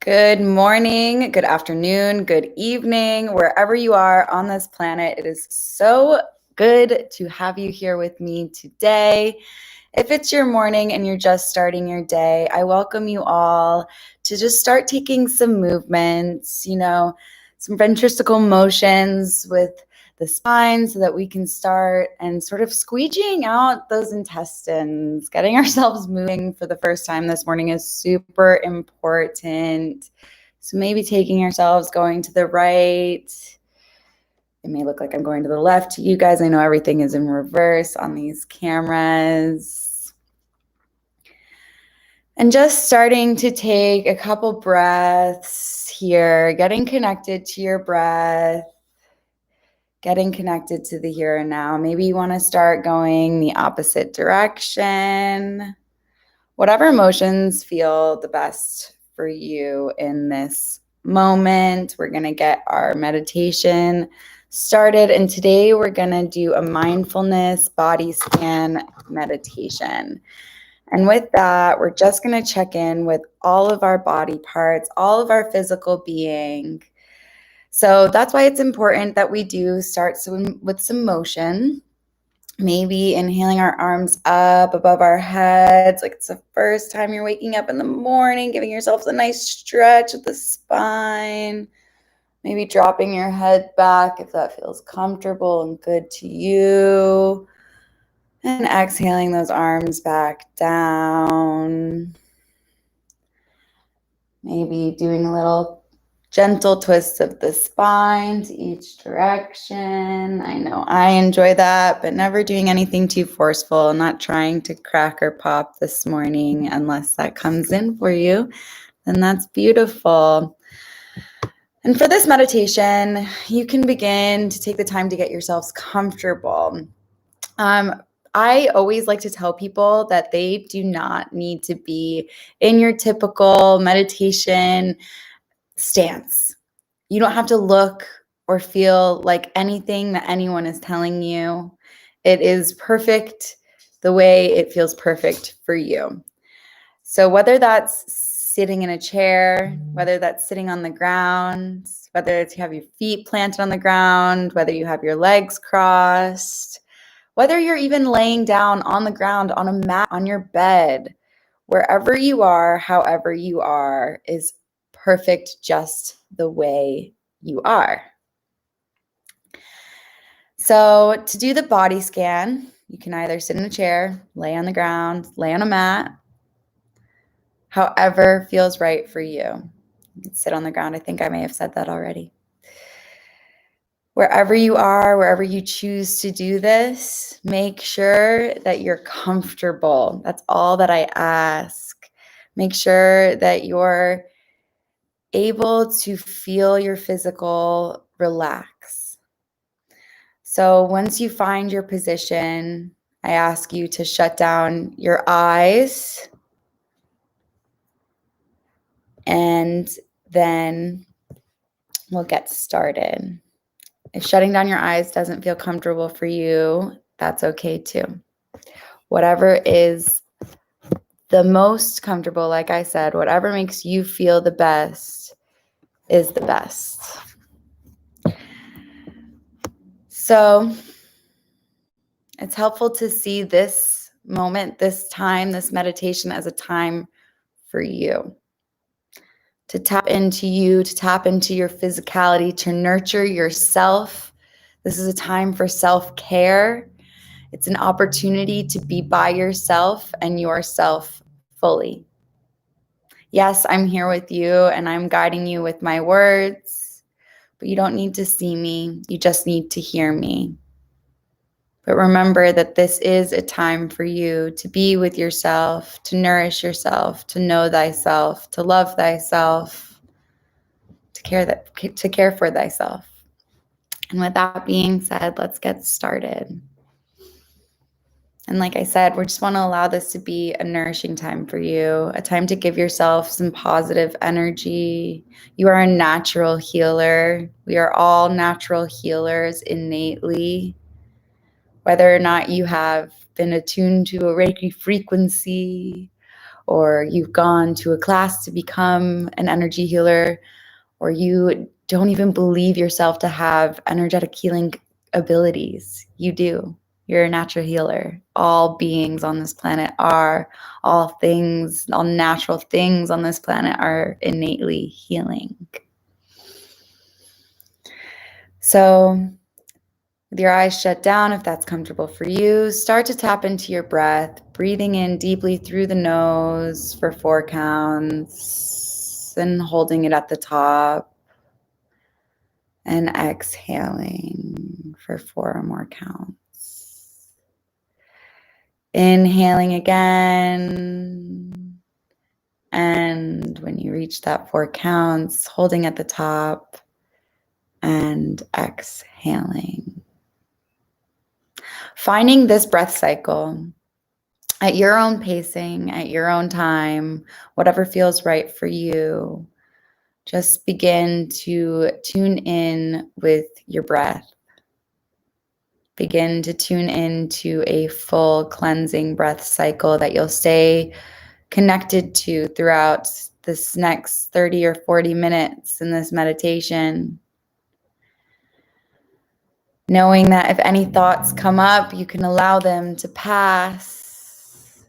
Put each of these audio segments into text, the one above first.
Good morning, good afternoon, good evening, wherever you are on this planet. It is so good to have you here with me today. If it's your morning and you're just starting your day, I welcome you all to just start taking some movements, some ventricular motions with the spine so that we can start and sort of squeegeeing out those intestines. Getting ourselves moving for the first time this morning is super important. So maybe taking ourselves, going to the right. It may look like I'm going to the left to you guys. I know everything is in reverse on these cameras. And just starting to take a couple breaths here, getting connected to your breath, getting connected to the here and now. Maybe you want to start going the opposite direction. Whatever emotions feel the best for you in this moment. We're going to get our meditation started. And today we're going to do a mindfulness body scan meditation. And with that, we're just going to check in with all of our body parts, all of our physical being. So that's why it's important that we do start with some motion. Maybe inhaling our arms up above our heads, like it's the first time you're waking up in the morning, giving yourself a nice stretch of the spine. Maybe dropping your head back if that feels comfortable and good to you. And exhaling those arms back down. Maybe doing a little gentle twists of the spine to each direction. I know I enjoy that, but never doing anything too forceful, not trying to crack or pop this morning unless that comes in for you. Then that's beautiful. And for this meditation, you can begin to take the time to get yourselves comfortable. I always like to tell people that they do not need to be in your typical meditation stance. You don't have to look or feel like anything that anyone is telling you. It is perfect the way it feels perfect for you. So whether that's sitting in a chair, whether that's sitting on the ground, whether it's you have your feet planted on the ground, whether you have your legs crossed, whether you're even laying down on the ground on a mat on your bed, wherever you are, however you are, is perfect just the way you are. So to do the body scan, you can either sit in a chair, lay on the ground, lay on a mat, however feels right for you. You can sit on the ground. I think I may have said that already. Wherever you are, wherever you choose to do this, make sure that you're comfortable. That's all that I ask. Make sure that you're able to feel your physical relax. So once you find your position, I ask you to shut down your eyes, and then we'll get started. If shutting down your eyes doesn't feel comfortable for you, that's okay too. Whatever is the most comfortable, like I said, whatever makes you feel the best is the best. So it's helpful to see this moment, this time, this meditation as a time for you. To tap into you, to tap into your physicality, to nurture yourself. This is a time for self-care. It's an opportunity to be by yourself and yourself fully. Yes, I'm here with you and I'm guiding you with my words, but you don't need to see me. You just need to hear me. But remember that this is a time for you to be with yourself, to nourish yourself, to know thyself, to love thyself, to care for thyself. And with that being said, let's get started. And like I said, we just want to allow this to be a nourishing time for you, a time to give yourself some positive energy. You are a natural healer. We are all natural healers innately. Whether or not you have been attuned to a Reiki frequency, or you've gone to a class to become an energy healer, or you don't even believe yourself to have energetic healing abilities. You do. You're a natural healer. All beings on this planet are, all things, all natural things on this planet are innately healing. So, with your eyes shut down, if that's comfortable for you, start to tap into your breath, breathing in deeply through the nose for 4 counts, and holding it at the top, and exhaling for 4 more counts. Inhaling again, and when you reach that 4 counts, holding at the top and exhaling. Finding this breath cycle at your own pacing, at your own time, whatever feels right for you. Just begin to tune in with your breath. Begin to tune into a full cleansing breath cycle that you'll stay connected to throughout this next 30 or 40 minutes in this meditation. Knowing that if any thoughts come up, you can allow them to pass.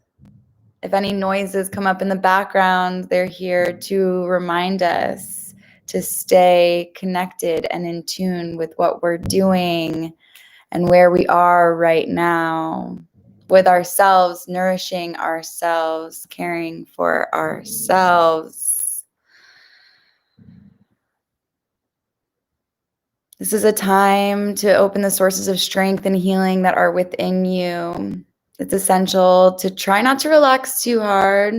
If any noises come up in the background, they're here to remind us to stay connected and in tune with what we're doing and where we are right now, with ourselves, nourishing ourselves, caring for ourselves. This is a time to open the sources of strength and healing that are within you. It's essential to try not to relax too hard.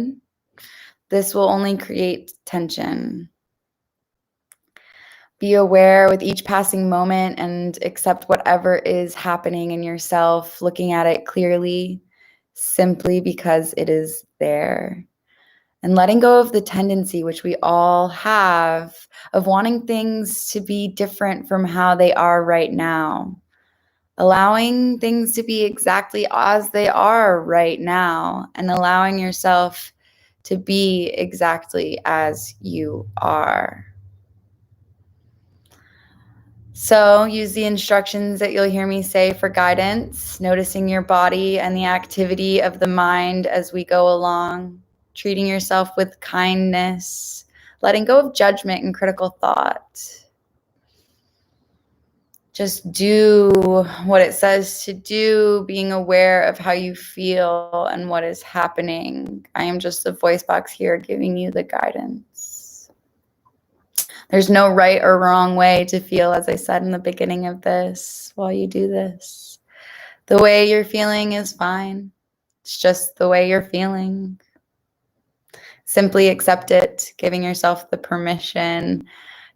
This will only create tension. Be aware with each passing moment and accept whatever is happening in yourself, looking at it clearly, simply because it is there. And letting go of the tendency, which we all have, of wanting things to be different from how they are right now. Allowing things to be exactly as they are right now, and allowing yourself to be exactly as you are. So use the instructions that you'll hear me say for guidance, noticing your body and the activity of the mind as we go along, treating yourself with kindness, letting go of judgment and critical thought. Just do what it says to do, being aware of how you feel and what is happening. I am just the voice box here giving you the guidance. There's no right or wrong way to feel, as I said in the beginning of this, while you do this. The way you're feeling is fine. It's just the way you're feeling. Simply accept it, giving yourself the permission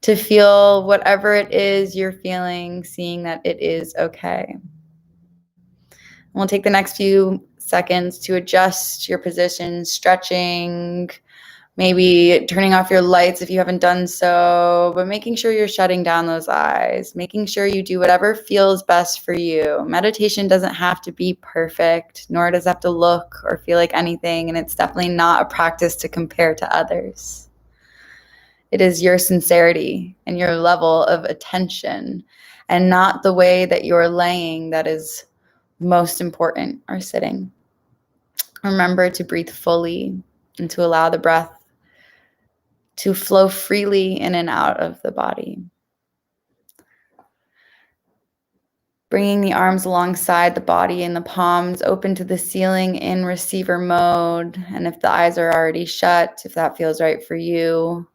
to feel whatever it is you're feeling, seeing that it is okay. We'll take the next few seconds to adjust your position, stretching, maybe turning off your lights if you haven't done so, but making sure you're shutting down those eyes, making sure you do whatever feels best for you. Meditation doesn't have to be perfect, nor does it have to look or feel like anything, and it's definitely not a practice to compare to others. It is your sincerity and your level of attention, and not the way that you're laying that is most important, or sitting. Remember to breathe fully and to allow the breath to flow freely in and out of the body. Bringing the arms alongside the body and the palms open to the ceiling in receiver mode. And if the eyes are already shut, if that feels right for you,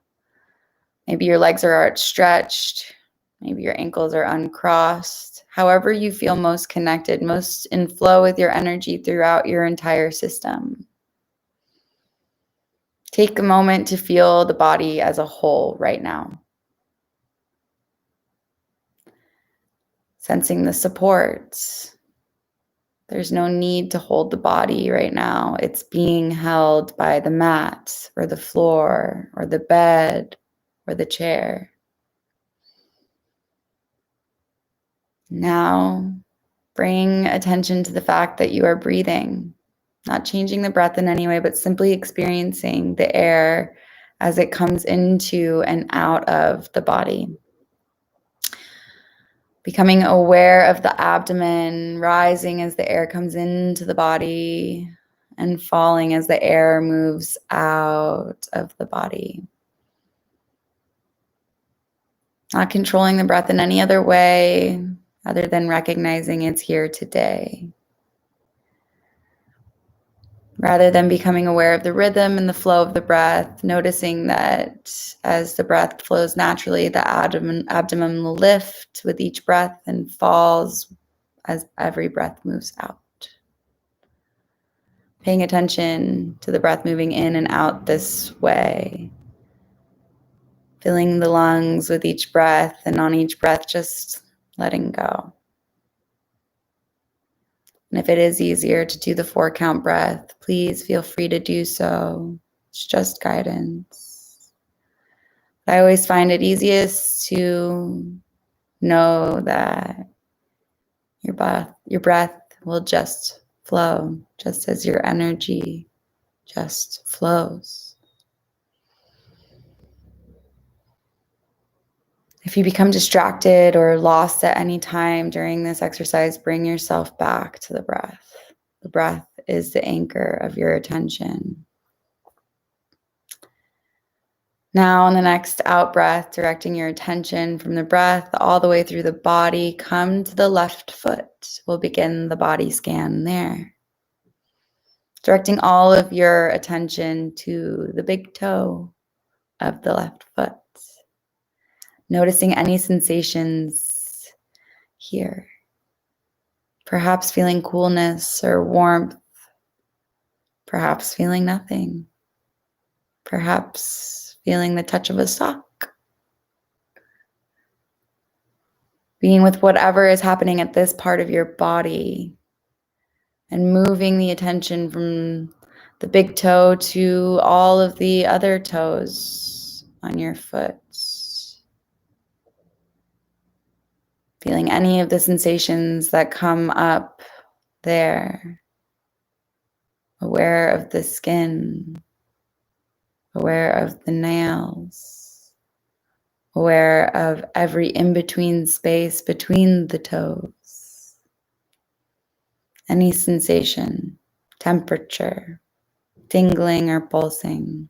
maybe your legs are outstretched, maybe your ankles are uncrossed. However you feel most connected, most in flow with your energy throughout your entire system. Take a moment to feel the body as a whole right now. Sensing the support. There's no need to hold the body right now. It's being held by the mat or the floor or the bed or the chair. Now, bring attention to the fact that you are breathing. Not changing the breath in any way, but simply experiencing the air as it comes into and out of the body. Becoming aware of the abdomen rising as the air comes into the body and falling as the air moves out of the body. Not controlling the breath in any other way other than recognizing it's here today. Rather than becoming aware of the rhythm and the flow of the breath, noticing that as the breath flows naturally, the abdomen will lift with each breath and falls as every breath moves out. Paying attention to the breath moving in and out this way. Filling the lungs with each breath, and on each breath, just letting go. And if it is easier to do the 4-count breath, please feel free to do so. It's just guidance. I always find it easiest to know that your breath will just flow, just as your energy just flows. If you become distracted or lost at any time during this exercise, bring yourself back to the breath. The breath is the anchor of your attention. Now, on the next out breath, directing your attention from the breath all the way through the body, come to the left foot. We'll begin the body scan there. Directing all of your attention to the big toe of the left foot. Noticing any sensations here. Perhaps feeling coolness or warmth. Perhaps feeling nothing. Perhaps feeling the touch of a sock. Being with whatever is happening at this part of your body and moving the attention from the big toe to all of the other toes on your foot. Feeling any of the sensations that come up there. Aware of the skin. Aware of the nails. Aware of every in-between space between the toes. Any sensation, temperature, tingling or pulsing.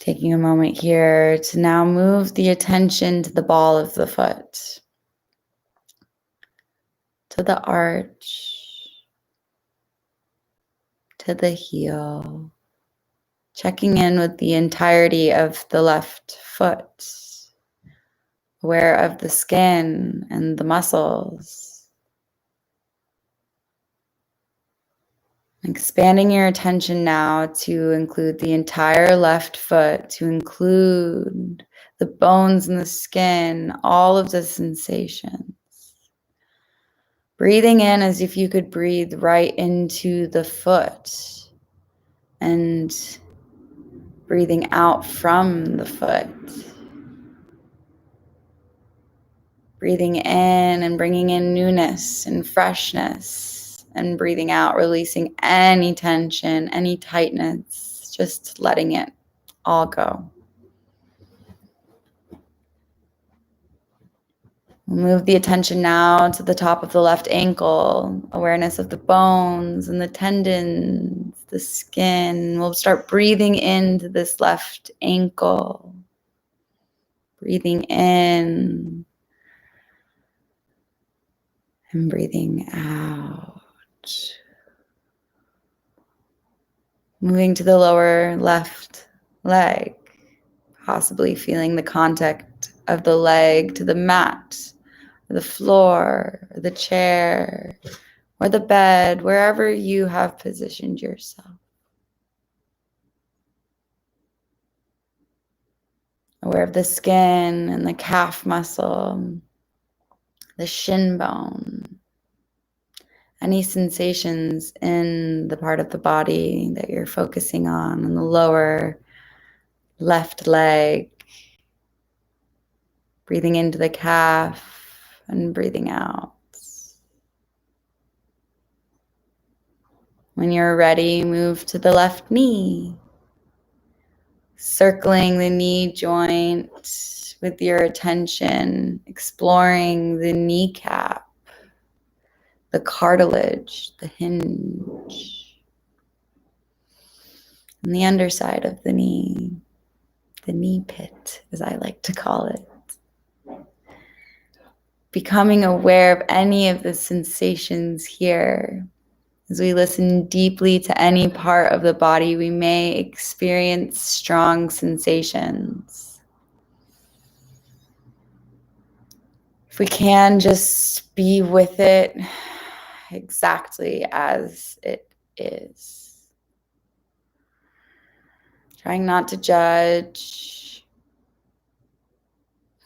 Taking a moment here to now move the attention to the ball of the foot, to the arch, to the heel, checking in with the entirety of the left foot, aware of the skin and the muscles. Expanding your attention now to include the entire left foot, to include the bones and the skin, all of the sensations. Breathing in as if you could breathe right into the foot, and breathing out from the foot. Breathing in and bringing in newness and freshness, and breathing out, releasing any tension, any tightness, just letting it all go. Move the attention now to the top of the left ankle, awareness of the bones and the tendons, the skin. We'll start breathing into this left ankle. Breathing in and breathing out. Moving to the lower left leg, possibly feeling the contact of the leg to the mat, or the floor, or the chair, or the bed, wherever you have positioned yourself. Aware of the skin and the calf muscle, the shin bone, any sensations in the part of the body that you're focusing on the lower left leg. Breathing into the calf and breathing out. When you're ready, move to the left knee, circling the knee joint with your attention, exploring the kneecap, the cartilage, the hinge, and the underside of the knee pit, as I like to call it. Becoming aware of any of the sensations here. As we listen deeply to any part of the body, we may experience strong sensations. If we can just be with it exactly as it is. Trying not to judge,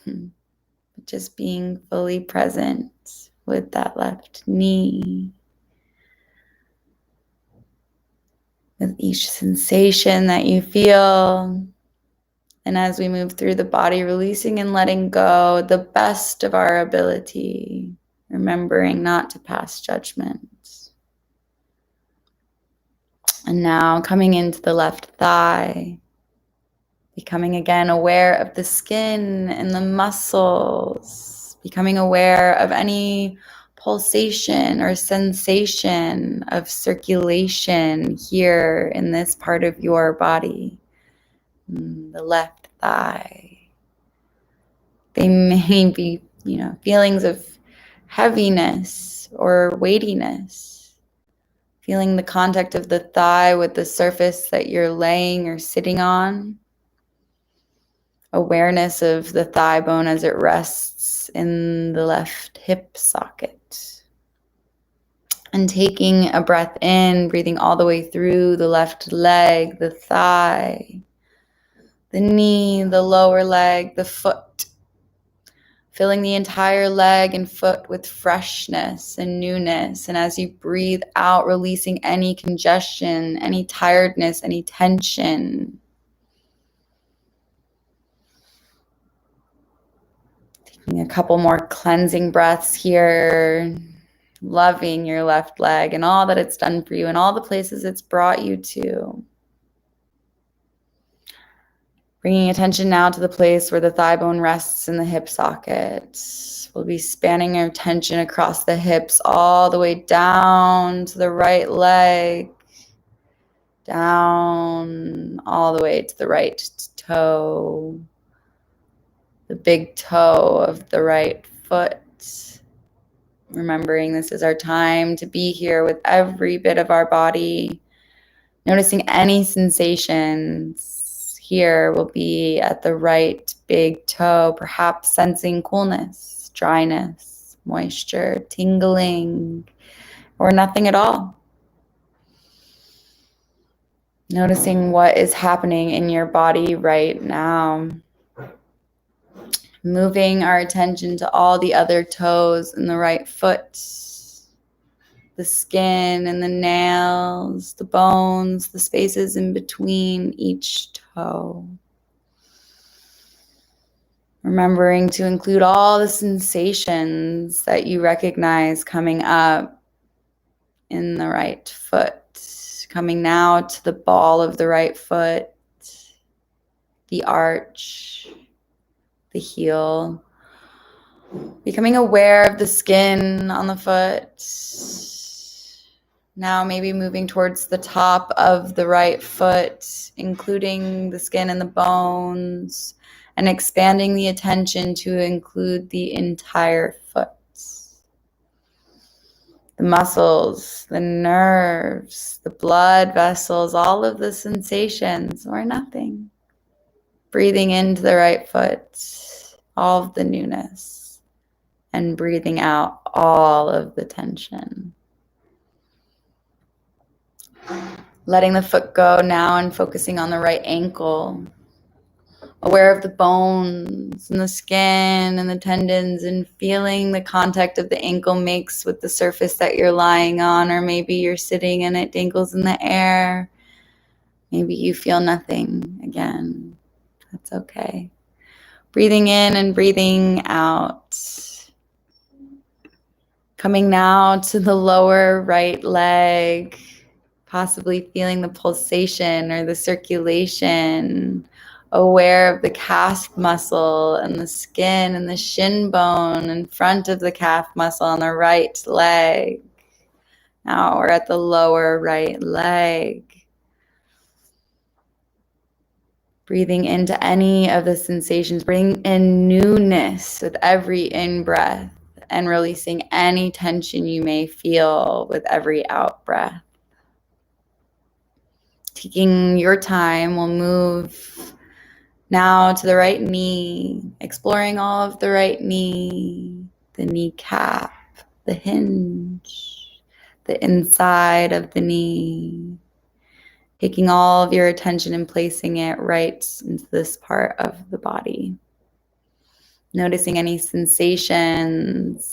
but just being fully present with that left knee. With each sensation that you feel. And as we move through the body, releasing and letting go the best of our ability, remembering not to pass judgment. And now coming into the left thigh, becoming again aware of the skin and the muscles, becoming aware of any pulsation or sensation of circulation here in this part of your body, the left thigh. They may be, feelings of heaviness or weightiness, feeling the contact of the thigh with the surface that you're laying or sitting on. Awareness of the thigh bone as it rests in the left hip socket. And taking a breath in, breathing all the way through the left leg, the thigh, the knee, the lower leg, the foot. Filling the entire leg and foot with freshness and newness. And as you breathe out, releasing any congestion, any tiredness, any tension. Taking a couple more cleansing breaths here. Loving your left leg and all that it's done for you and all the places it's brought you to. Bringing attention now to the place where the thigh bone rests in the hip socket. We'll be spanning our attention across the hips all the way down to the right leg. Down all the way to the right toe. The big toe of the right foot. Remembering this is our time to be here with every bit of our body. Noticing any sensations here will be at the right big toe, perhaps sensing coolness, dryness, moisture, tingling, or nothing at all. Noticing what is happening in your body right now. Moving our attention to all the other toes in the right foot. The skin and the nails, the bones, the spaces in between each toe. Remembering to include all the sensations that you recognize coming up in the right foot. Coming now to the ball of the right foot, the arch, the heel. Becoming aware of the skin on the foot. Now maybe moving towards the top of the right foot, including the skin and the bones, and expanding the attention to include the entire foot. The muscles, the nerves, the blood vessels, all of the sensations or nothing. Breathing into the right foot, all of the newness, and breathing out all of the tension. Letting the foot go now and focusing on the right ankle. Aware of the bones and the skin and the tendons and feeling the contact of the ankle makes with the surface that you're lying on, or maybe you're sitting and it dangles in the air. Maybe you feel nothing again. That's okay. Breathing in and breathing out. Coming now to the lower right leg. possibly feeling the pulsation or the circulation, aware of the calf muscle and the skin and the shin bone in front of the calf muscle on the right leg. Now we're at the lower right leg. Breathing into any of the sensations, bring in newness with every in-breath and releasing any tension you may feel with every out-breath. Taking your time, we'll move now to the right knee, exploring all of the right knee, the kneecap, the hinge, the inside of the knee. Taking all of your attention and placing it right into this part of the body. Noticing any sensations,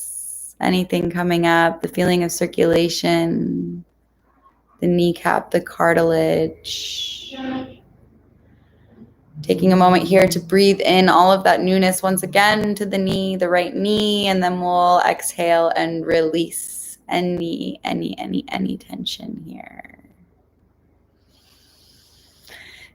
anything coming up, the feeling of circulation, the kneecap, the cartilage. Taking a moment here to breathe in all of that newness once again to the knee, the right knee, and then we'll exhale and release any tension here.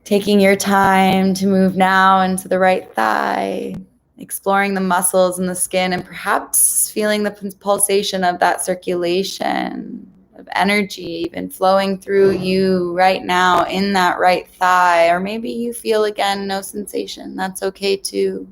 Taking your time to move now into the right thigh, exploring the muscles and the skin and perhaps feeling the pulsation of that circulation of energy even flowing through you right now in that right thigh. Or maybe you feel again no sensation. That's okay too.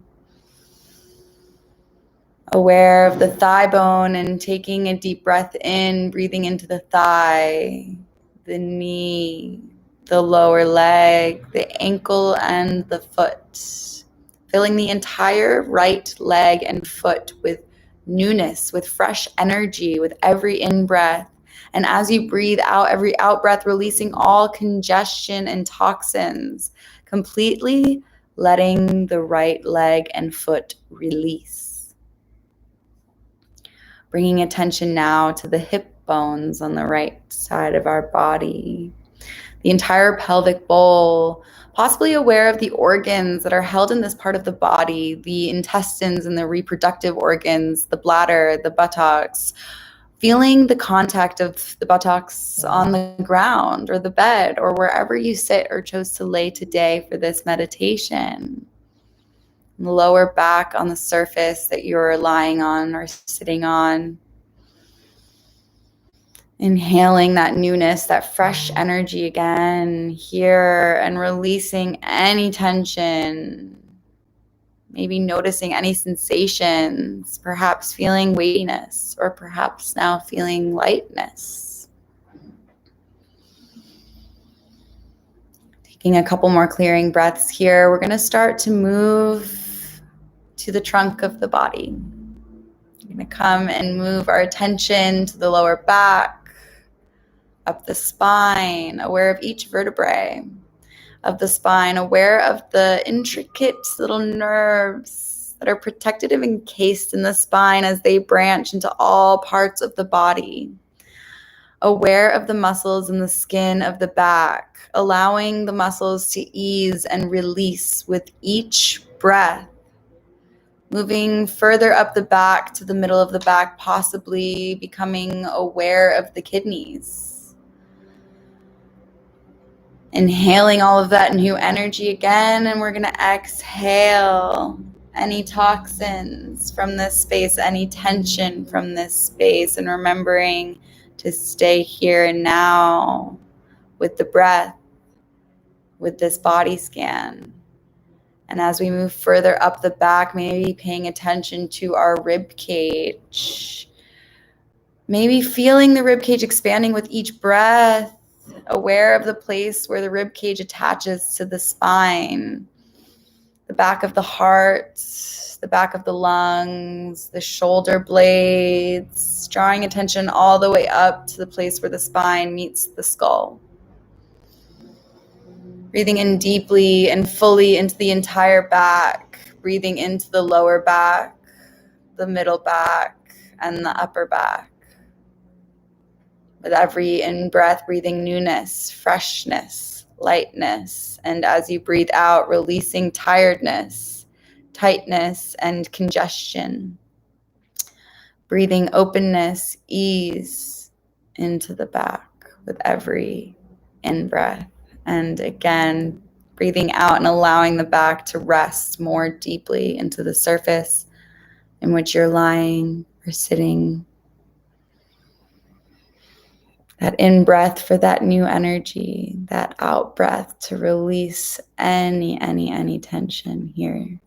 Aware of the thigh bone and taking a deep breath in, breathing into the thigh, the knee, the lower leg, the ankle, and the foot. Filling the entire right leg and foot with newness, with fresh energy, with every in-breath. And as you breathe out, every out-breath, releasing all congestion and toxins, completely letting the right leg and foot release. Bringing attention now to the hip bones on the right side of our body. The entire pelvic bowl, possibly aware of the organs that are held in this part of the body, the intestines and the reproductive organs, the bladder, the buttocks, feeling the contact of the buttocks on the ground or the bed or wherever you sit or chose to lay today for this meditation. The lower back on the surface that you're lying on or sitting on. Inhaling that newness, that fresh energy again here and releasing any tension. Maybe noticing any sensations, perhaps feeling weightiness or perhaps now feeling lightness. Taking a couple more clearing breaths here. We're going to start to move to the trunk of the body. We're going to come and move our attention to the lower back, up the spine, aware of each vertebrae of the spine, aware of the intricate little nerves that are protected and encased in the spine as they branch into all parts of the body. Aware of the muscles in the skin of the back, allowing the muscles to ease and release with each breath. Moving further up the back to the middle of the back, possibly becoming aware of the kidneys. Inhaling all of that new energy again, and we're going to exhale any toxins from this space, any tension from this space, and remembering to stay here and now with the breath, with this body scan. And as we move further up the back, maybe paying attention to our rib cage. Maybe feeling the rib cage expanding with each breath, aware of the place where the rib cage attaches to the spine, the back of the heart, the back of the lungs, the shoulder blades, drawing attention all the way up to the place where the spine meets the skull. Breathing in deeply and fully into the entire back, breathing into the lower back, the middle back, and the upper back. With every in-breath, breathing newness, freshness, lightness, and as you breathe out, releasing tiredness, tightness, and congestion. Breathing openness, ease into the back with every in-breath. And again, breathing out and allowing the back to rest more deeply into the surface in which you're lying or sitting. That in-breath for that new energy, that out-breath to release any tension here.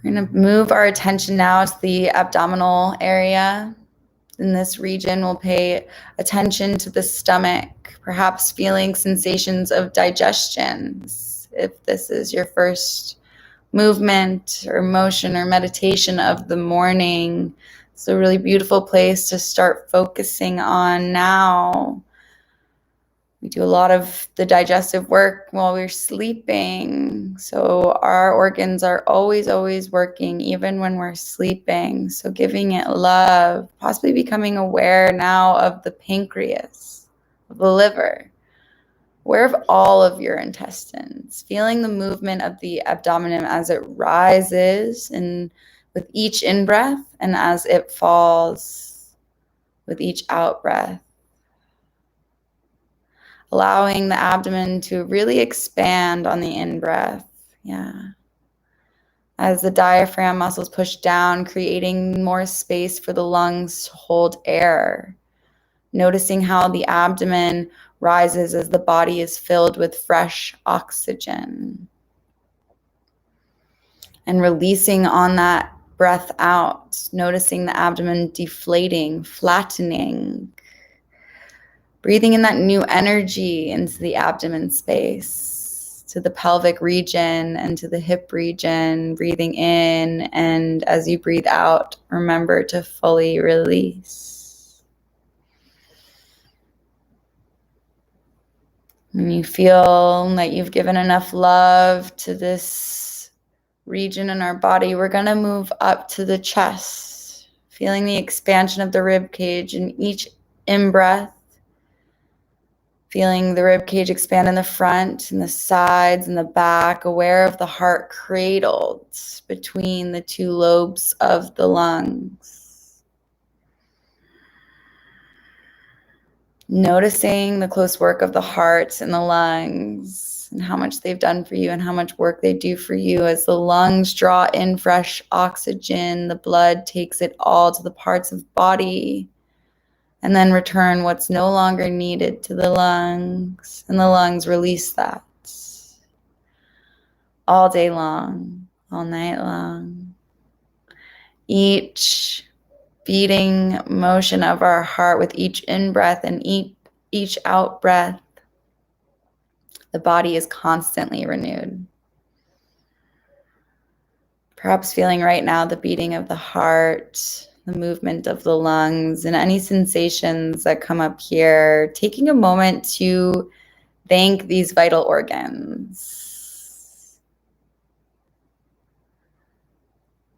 We're going to move our attention now to the abdominal area. In this region, we'll pay attention to the stomach, perhaps feeling sensations of digestion. If this is your first movement or motion or meditation of the morning, it's a really beautiful place to start focusing on now. We do a lot of the digestive work while we're sleeping. So our organs are always working, even when we're sleeping. So giving it love, possibly becoming aware now of the pancreas, of the liver, aware of all of your intestines, feeling the movement of the abdomen as it rises and with each in-breath and as it falls with each out-breath. Allowing the abdomen to really expand on the in-breath. Yeah. As the diaphragm muscles push down, creating more space for the lungs to hold air. Noticing how the abdomen rises as the body is filled with fresh oxygen. And releasing on that breath out, noticing the abdomen deflating, flattening. Breathing in that new energy into the abdomen space, to the pelvic region and to the hip region. Breathing in, and as you breathe out, remember to fully release. When you feel that you've given enough love to this region in our body, we're going to move up to the chest, feeling the expansion of the rib cage in each in-breath. Feeling the rib cage expand in the front and the sides and the back, aware of the heart cradled between the two lobes of the lungs. Noticing the close work of the heart and the lungs and how much they've done for you and how much work they do for you. As the lungs draw in fresh oxygen, the blood takes it all to the parts of body. And then return what's no longer needed to the lungs. And the lungs release that. All day long, all night long. Each beating motion of our heart with each in-breath and each out-breath, the body is constantly renewed. Perhaps feeling right now the beating of the heart, the movement of the lungs, and any sensations that come up here, taking a moment to thank these vital organs.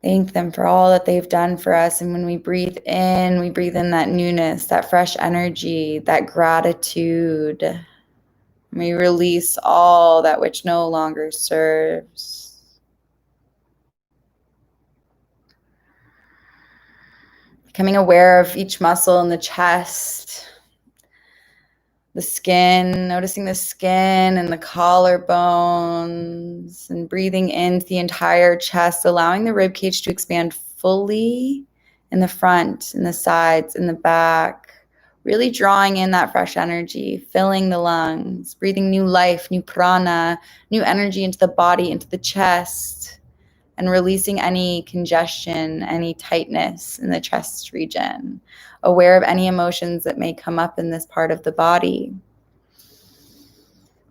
Thank them for all that they've done for us. And when we breathe in that newness, that fresh energy, that gratitude. We release all that which no longer serves. Becoming aware of each muscle in the chest, the skin, noticing the skin and the collarbones, and breathing into the entire chest, allowing the rib cage to expand fully in the front, in the sides, in the back, really drawing in that fresh energy, filling the lungs, breathing new life, new prana, new energy into the body, into the chest, and releasing any congestion, any tightness in the chest region, aware of any emotions that may come up in this part of the body.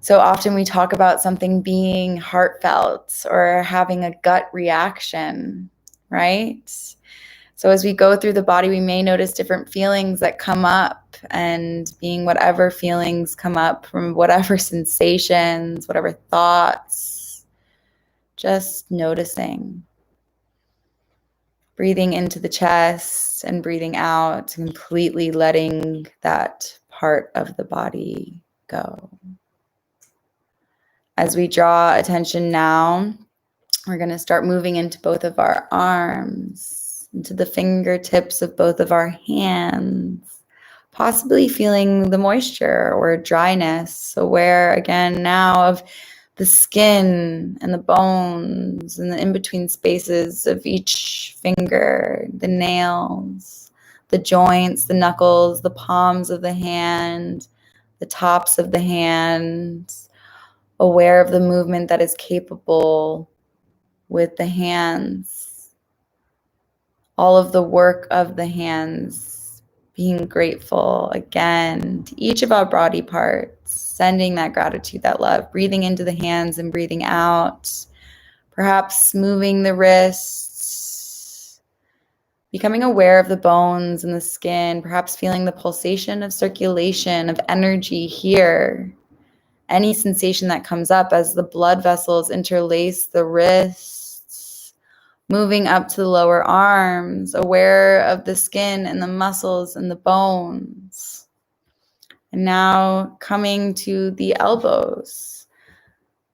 So often we talk about something being heartfelt or having a gut reaction, right? So as we go through the body, we may notice different feelings that come up, and being whatever feelings come up from whatever sensations, whatever thoughts, just noticing. Breathing into the chest and breathing out, completely letting that part of the body go. As we draw attention now, we're going to start moving into both of our arms, into the fingertips of both of our hands, possibly feeling the moisture or dryness, aware again now of the skin and the bones and the in-between spaces of each finger, the nails, the joints, the knuckles, the palms of the hand, the tops of the hands, aware of the movement that is capable with the hands, all of the work of the hands, being grateful again to each of our body parts, sending that gratitude, that love, breathing into the hands and breathing out, perhaps moving the wrists, becoming aware of the bones and the skin, perhaps feeling the pulsation of circulation, of energy here. Any sensation that comes up as the blood vessels interlace the wrists, moving up to the lower arms, aware of the skin and the muscles and the bones. And now coming to the elbows,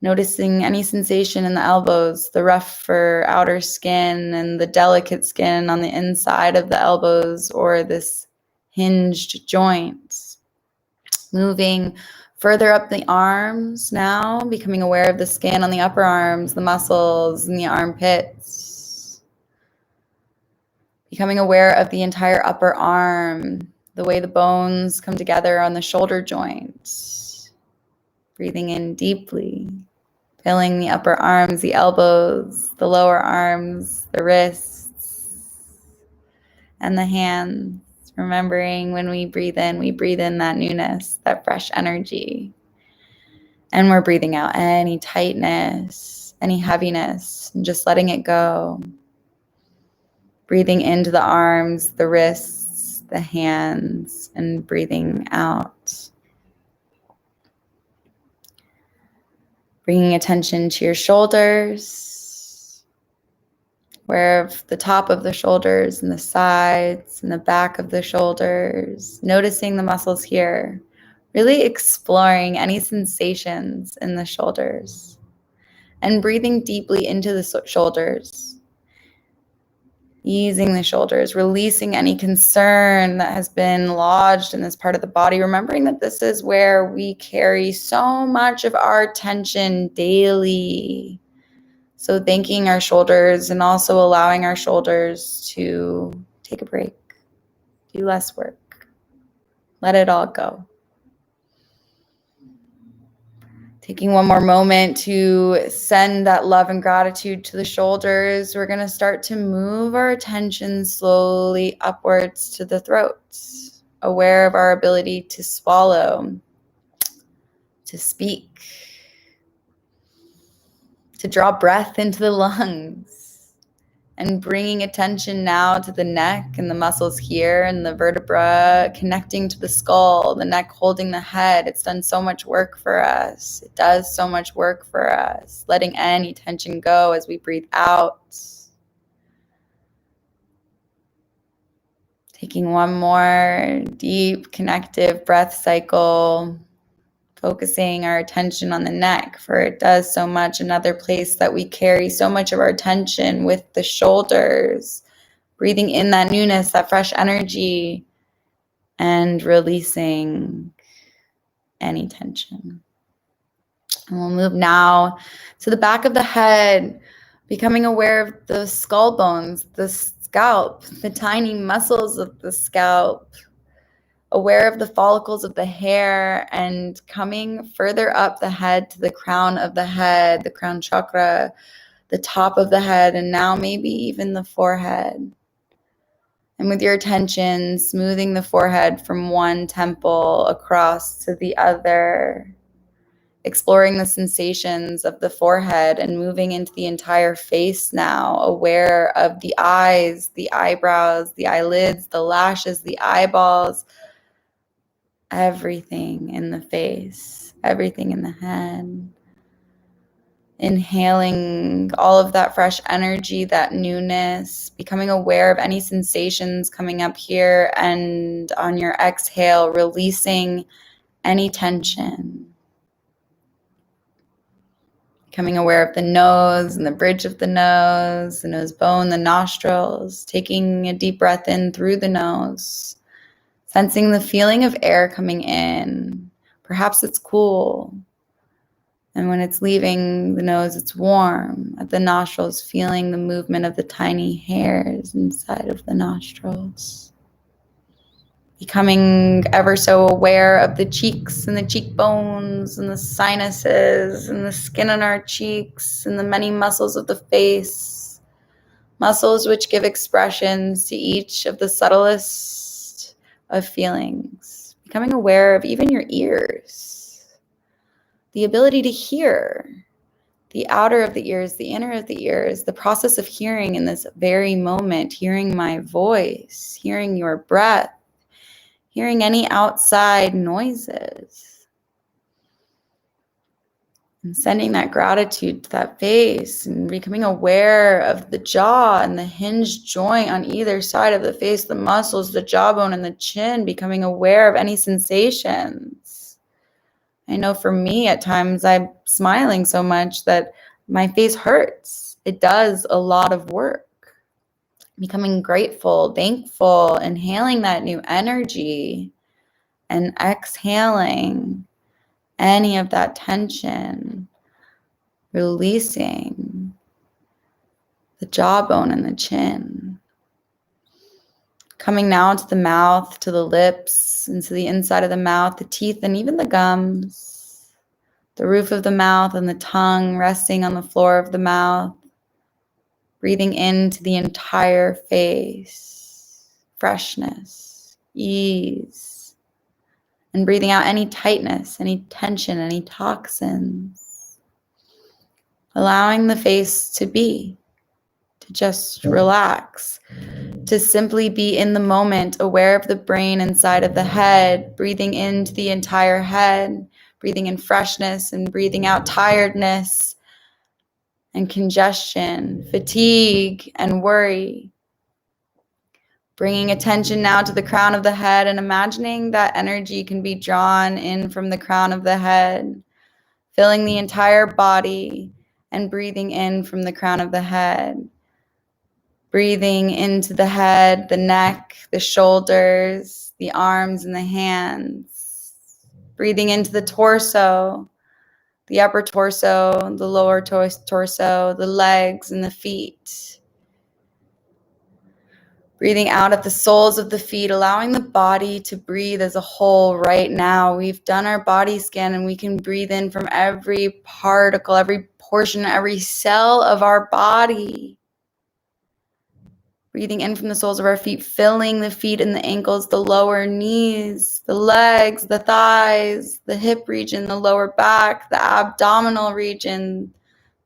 noticing any sensation in the elbows, the rougher outer skin and the delicate skin on the inside of the elbows, or this hinged joint. Moving further up the arms now, becoming aware of the skin on the upper arms, the muscles in the armpits. Becoming aware of the entire upper arm, the way the bones come together on the shoulder joint. Breathing in deeply, filling the upper arms, the elbows, the lower arms, the wrists, and the hands. Remembering when we breathe in that newness, that fresh energy. And we're breathing out any tightness, any heaviness, and just letting it go. Breathing into the arms, the wrists, the hands, and breathing out. Bringing attention to your shoulders, where the top of the shoulders and the sides and the back of the shoulders, noticing the muscles here, really exploring any sensations in the shoulders and breathing deeply into the shoulders, easing the shoulders, releasing any concern that has been lodged in this part of the body, remembering that this is where we carry so much of our tension daily. So thanking our shoulders and also allowing our shoulders to take a break, do less work, let it all go. Taking one more moment to send that love and gratitude to the shoulders, we're going to start to move our attention slowly upwards to the throat, aware of our ability to swallow, to speak, to draw breath into the lungs, and bringing attention now to the neck and the muscles here and the vertebra connecting to the skull, the neck holding the head. It's done so much work for us. It does so much work for us. Letting any tension go as we breathe out. Taking one more deep connective breath cycle. Focusing our attention on the neck, for it does so much. Another place that we carry so much of our tension with the shoulders. Breathing in that newness, that fresh energy, and releasing any tension. And we'll move now to the back of the head, becoming aware of the skull bones, the scalp, the tiny muscles of the scalp, aware of the follicles of the hair, and coming further up the head to the crown of the head, the crown chakra, the top of the head, and now maybe even the forehead. And with your attention, smoothing the forehead from one temple across to the other, exploring the sensations of the forehead and moving into the entire face now, aware of the eyes, the eyebrows, the eyelids, the lashes, the eyeballs, everything in the face, everything in the head. Inhaling all of that fresh energy, that newness, becoming aware of any sensations coming up here, and on your exhale, releasing any tension. Becoming aware of the nose and the bridge of the nose bone, the nostrils, taking a deep breath in through the nose, Sensing the feeling of air coming in. Perhaps it's cool. And when it's leaving the nose, it's warm. At the nostrils, feeling the movement of the tiny hairs inside of the nostrils. Becoming ever so aware of the cheeks and the cheekbones and the sinuses and the skin on our cheeks and the many muscles of the face. Muscles which give expressions to each of the subtlest of feelings. Becoming aware of even your ears. The ability to hear. The outer of the ears, the inner of the ears, the process of hearing in this very moment, hearing my voice, hearing your breath, hearing any outside noises, and sending that gratitude to that face and becoming aware of the jaw and the hinged joint on either side of the face, the muscles, the jawbone, and the chin, becoming aware of any sensations. I know for me, at times I'm smiling so much that my face hurts. It does a lot of work. Becoming grateful, thankful, inhaling that new energy and exhaling any of that tension, releasing the jawbone and the chin. Coming now to the mouth, to the lips, and to the inside of the mouth, the teeth, and even the gums. The roof of the mouth and the tongue resting on the floor of the mouth. Breathing into the entire face. Freshness, ease. And breathing out any tightness, any tension, any toxins. Allowing the face to be, to just relax, to simply be in the moment, aware of the brain inside of the head, breathing into the entire head, breathing in freshness and breathing out tiredness and congestion, fatigue and worry. Bringing attention now to the crown of the head and imagining that energy can be drawn in from the crown of the head, filling the entire body and breathing in from the crown of the head. Breathing into the head, the neck, the shoulders, the arms and the hands. Breathing into the torso, the upper torso, the lower torso, the legs and the feet. Breathing out at the soles of the feet, allowing the body to breathe as a whole right now. We've done our body scan and we can breathe in from every particle, every portion, every cell of our body. Breathing in from the soles of our feet, filling the feet and the ankles, the lower knees, the legs, the thighs, the hip region, the lower back, the abdominal region,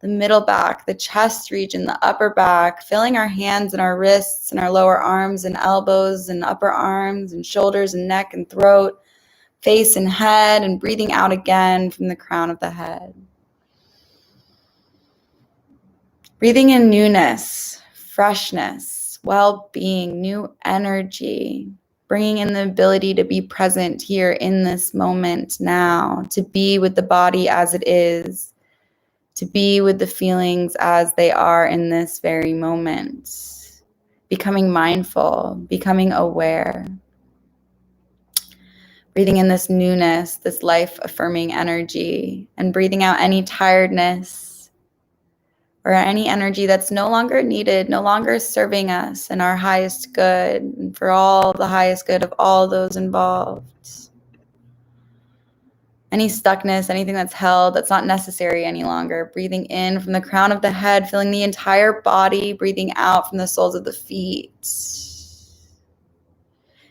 the middle back, the chest region, the upper back, filling our hands and our wrists and our lower arms and elbows and upper arms and shoulders and neck and throat, face and head, and breathing out again from the crown of the head. Breathing in newness, freshness, well-being, new energy, bringing in the ability to be present here in this moment now, to be with the body as it is, to be with the feelings as they are in this very moment, becoming mindful, becoming aware, breathing in this newness, this life-affirming energy, and breathing out any tiredness or any energy that's no longer needed, no longer serving us and our highest good, and for all the highest good of all those involved. Any stuckness, anything that's held, that's not necessary any longer. Breathing in from the crown of the head, filling the entire body, breathing out from the soles of the feet.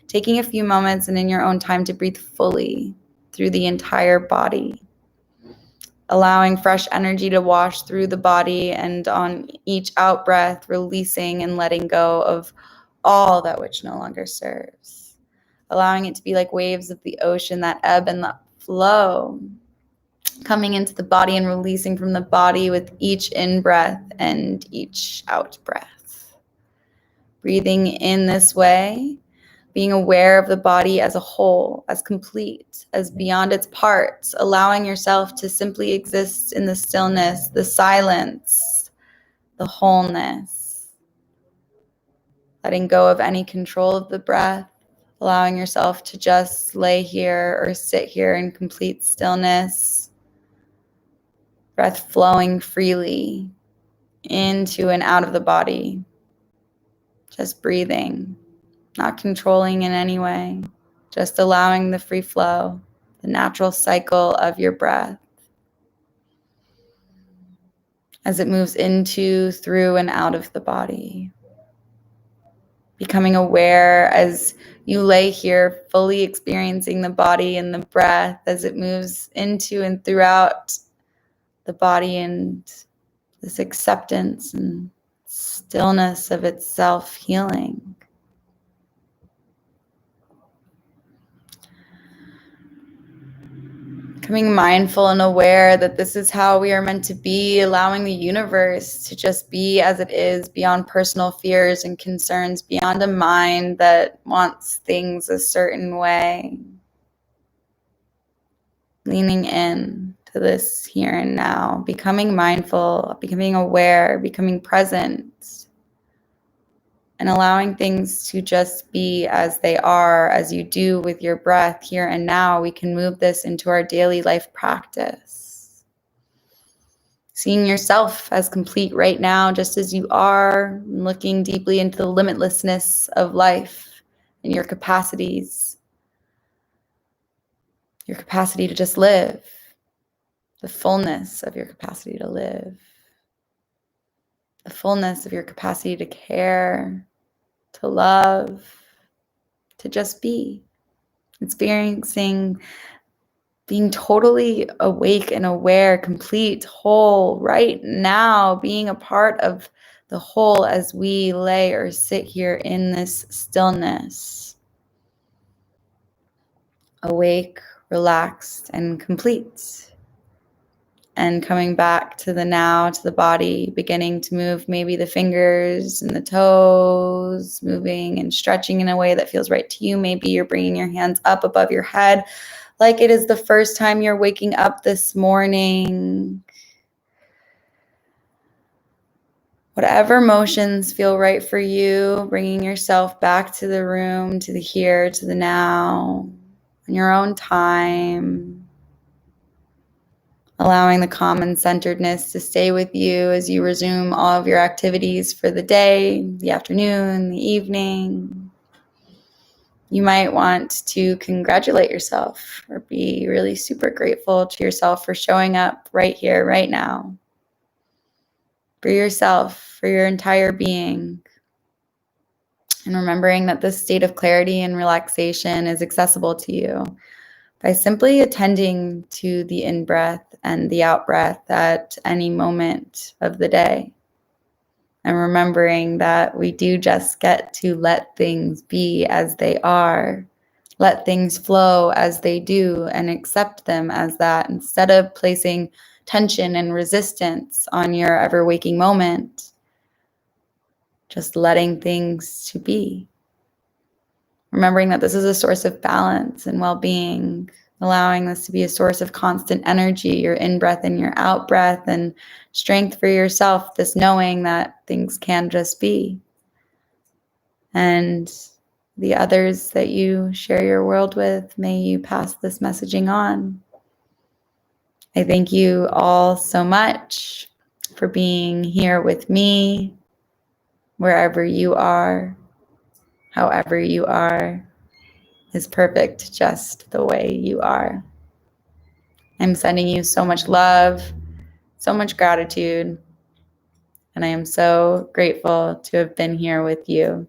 Taking a few moments and in your own time to breathe fully through the entire body. Allowing fresh energy to wash through the body, and on each out breath, releasing and letting go of all that which no longer serves. Allowing it to be like waves of the ocean that ebb and that flow, coming into the body and releasing from the body with each in-breath and each out-breath. Breathing in this way, being aware of the body as a whole, as complete, as beyond its parts, allowing yourself to simply exist in the stillness, the silence, the wholeness. Letting go of any control of the breath, allowing yourself to just lay here or sit here in complete stillness, breath flowing freely into and out of the body, just breathing, not controlling in any way, just allowing the free flow, the natural cycle of your breath as it moves into, through, and out of the body. Becoming aware as you lay here, fully experiencing the body and the breath as it moves into and throughout the body, and this acceptance and stillness of itself healing. Becoming mindful and aware that this is how we are meant to be, allowing the universe to just be as it is, beyond personal fears and concerns, beyond a mind that wants things a certain way. Leaning in to this here and now, becoming mindful, becoming aware, becoming present, and allowing things to just be as they are, as you do with your breath here and now. We can move this into our daily life practice. Seeing yourself as complete right now, just as you are, looking deeply into the limitlessness of life and your capacities, your capacity to just live, the fullness of your capacity to live, the fullness of your capacity to care, to love, to just be, experiencing, being totally awake and aware, complete, whole, right now, being a part of the whole as we lay or sit here in this stillness, awake, relaxed, and complete. And coming back to the now, to the body, beginning to move maybe the fingers and the toes, moving and stretching in a way that feels right to you. Maybe you're bringing your hands up above your head like it is the first time you're waking up this morning. Whatever motions feel right for you, bringing yourself back to the room, to the here, to the now, in your own time. Allowing the calm and centeredness to stay with you as you resume all of your activities for the day, the afternoon, the evening. You might want to congratulate yourself or be really super grateful to yourself for showing up right here, right now, for yourself, for your entire being. And remembering that this state of clarity and relaxation is accessible to you by simply attending to the in-breath and the out-breath at any moment of the day. And remembering that we do just get to let things be as they are, let things flow as they do, and accept them as that, instead of placing tension and resistance on your ever-waking moment, just letting things to be. Remembering that this is a source of balance and well-being, allowing this to be a source of constant energy, your in-breath and your out-breath, and strength for yourself, this knowing that things can just be. And the others that you share your world with, may you pass this messaging on. I thank you all so much for being here with me, wherever you are, however you are. Is perfect just the way you are. I'm sending you so much love, so much gratitude, and I am so grateful to have been here with you.